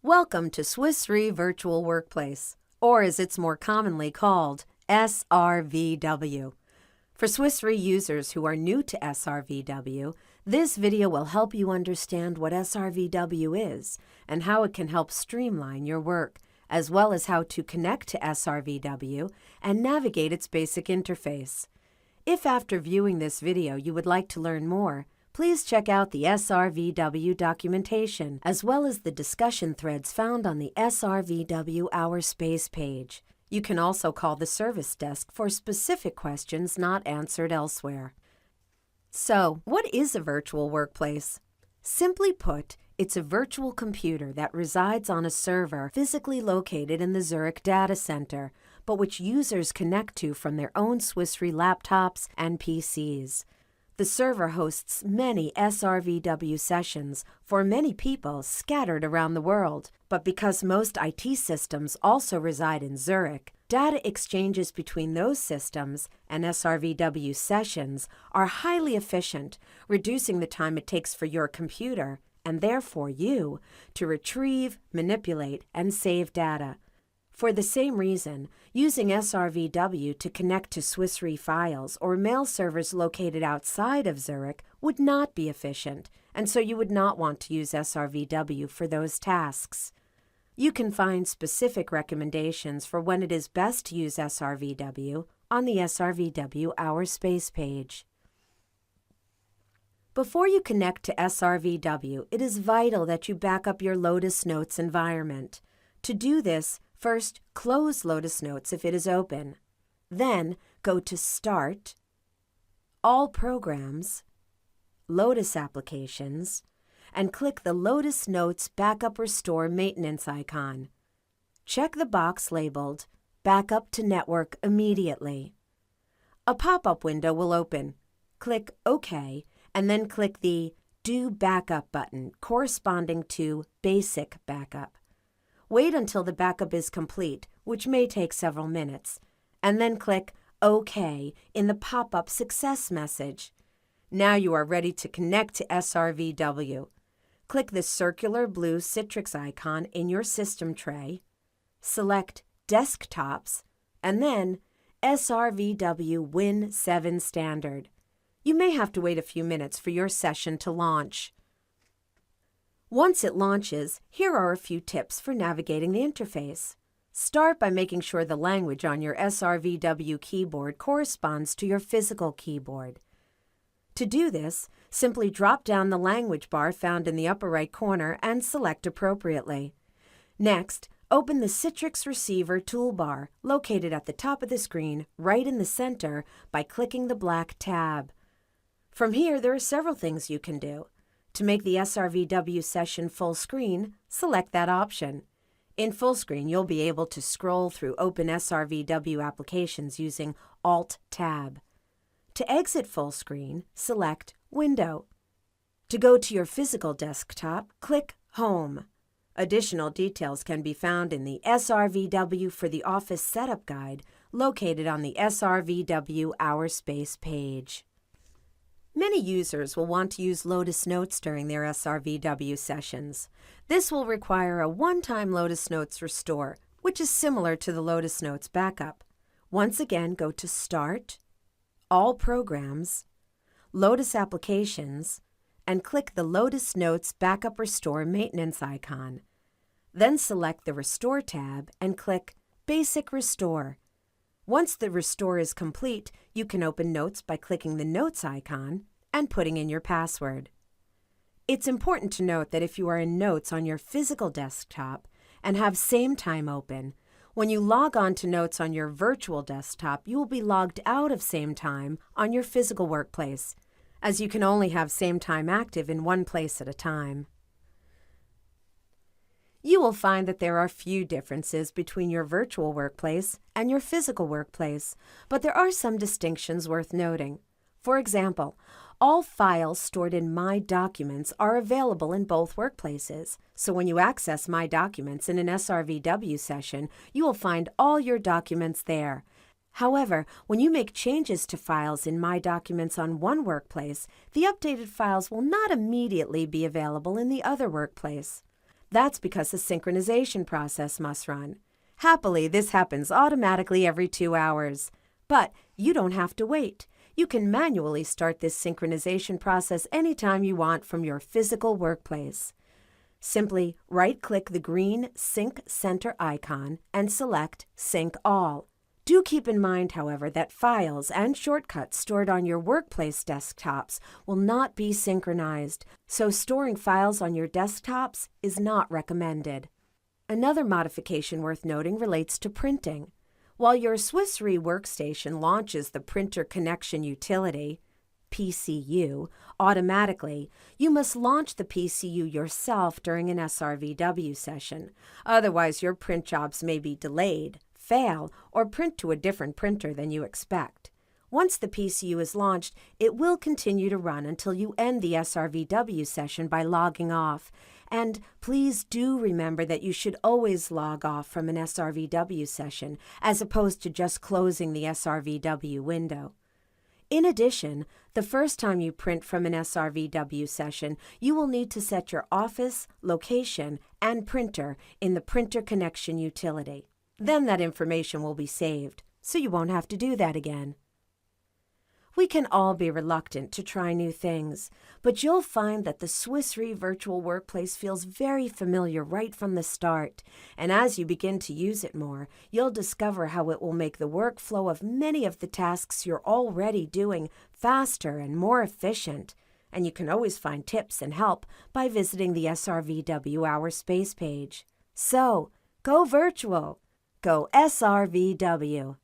Welcome to Srvw Virtual Workplace, or as it's more commonly called, Srvw. For Srvw users who are new to Srvw, this video will help you understand what Srvw is and how it can help streamline your work, as well as how to connect to Srvw and navigate its basic interface. If after viewing this video you would like to learn more, please check out the Srvw documentation as well as the discussion threads found on the Srvw Our Space page. You can also call the service desk for specific questions not answered elsewhere. So, what is a virtual workplace? Simply put, it's a virtual computer that resides on a server physically located in the Zurich data center, but which users connect to from their own Srvw laptops and PCs. The server hosts many Srvw sessions for many people scattered around the world, but because most IT systems also reside in Zurich, data exchanges between those systems and Srvw sessions are highly efficient, reducing the time it takes for your computer, and therefore you, to retrieve, manipulate, and save data. For the same reason, using Srvw to connect to Srvw files or mail servers located outside of Zurich would not be efficient, and so you would not want to use Srvw for those tasks. You can find specific recommendations for when it is best to use Srvw on the Srvw Our Space page. Before you connect to Srvw, it is vital that you back up your Lotus Notes environment. To do this, first, close Lotus Notes if it is open. Then, go to Start, All Programs, Lotus Applications, and click the Lotus Notes Backup Restore Maintenance icon. Check the box labeled Backup to Network immediately. A pop-up window will open. Click OK, and then click the Do Backup button corresponding to Basic Backup. Wait until the backup is complete, which may take several minutes, and then click OK in the pop-up success message. Now you are ready to connect to Srvw. Click the circular blue Citrix icon in your system tray, select Desktops, and then Srvw Win 7 Standard. You may have to wait a few minutes for your session to launch. Once it launches, here are a few tips for navigating the interface. Start by making sure the language on your Srvw keyboard corresponds to your physical keyboard. To do this, simply drop down the language bar found in the upper right corner and select appropriately. Next, open the Citrix Receiver toolbar located at the top of the screen right in the center by clicking the black tab. From here, there are several things you can do. To make the Srvw session full screen, select that option. In full screen, you'll be able to scroll through open Srvw applications using Alt-Tab. To exit full screen, select Window. To go to your physical desktop, click Home. Additional details can be found in the Srvw for the Office Setup Guide located on the Srvw Our Space page. Many users will want to use Lotus Notes during their Srvw sessions. This will require a one-time Lotus Notes restore, which is similar to the Lotus Notes backup. Once again, go to Start, All Programs, Lotus Applications, and click the Lotus Notes Backup Restore Maintenance icon. Then select the Restore tab and click Basic Restore. Once the restore is complete, you can open Notes by clicking the Notes icon and putting in your password. It's important to note that if you are in Notes on your physical desktop and have SameTime open, when you log on to Notes on your virtual desktop, you will be logged out of SameTime on your physical workplace, as you can only have SameTime active in one place at a time. You will find that there are few differences between your virtual workplace and your physical workplace, but there are some distinctions worth noting. For example, all files stored in My Documents are available in both workplaces, so when you access My Documents in an Srvw session, you will find all your documents there. However, when you make changes to files in My Documents on one workplace, the updated files will not immediately be available in the other workplace. That's because the synchronization process must run. Happily, this happens automatically every 2 hours. But you don't have to wait. You can manually start this synchronization process anytime you want from your physical workplace. Simply right-click the green Sync Center icon and select Sync All. Do keep in mind, however, that files and shortcuts stored on your workplace desktops will not be synchronized, so storing files on your desktops is not recommended. Another modification worth noting relates to printing. While your Srvw workstation launches the Printer Connection Utility, PCU, automatically, you must launch the PCU yourself during an Srvw session. Otherwise, your print jobs may be delayed, fail, or print to a different printer than you expect. Once the PCU is launched, it will continue to run until you end the Srvw session by logging off. And please do remember that you should always log off from an Srvw session, as opposed to just closing the Srvw window. In addition, the first time you print from an Srvw session, you will need to set your office, location, and printer in the Printer Connection Utility. Then that information will be saved, so you won't have to do that again. We can all be reluctant to try new things, but you'll find that the Srvw Virtual Workplace feels very familiar right from the start, and as you begin to use it more, you'll discover how it will make the workflow of many of the tasks you're already doing faster and more efficient. And you can always find tips and help by visiting the Srvw Our Space page. So, go virtual! Go Srvw!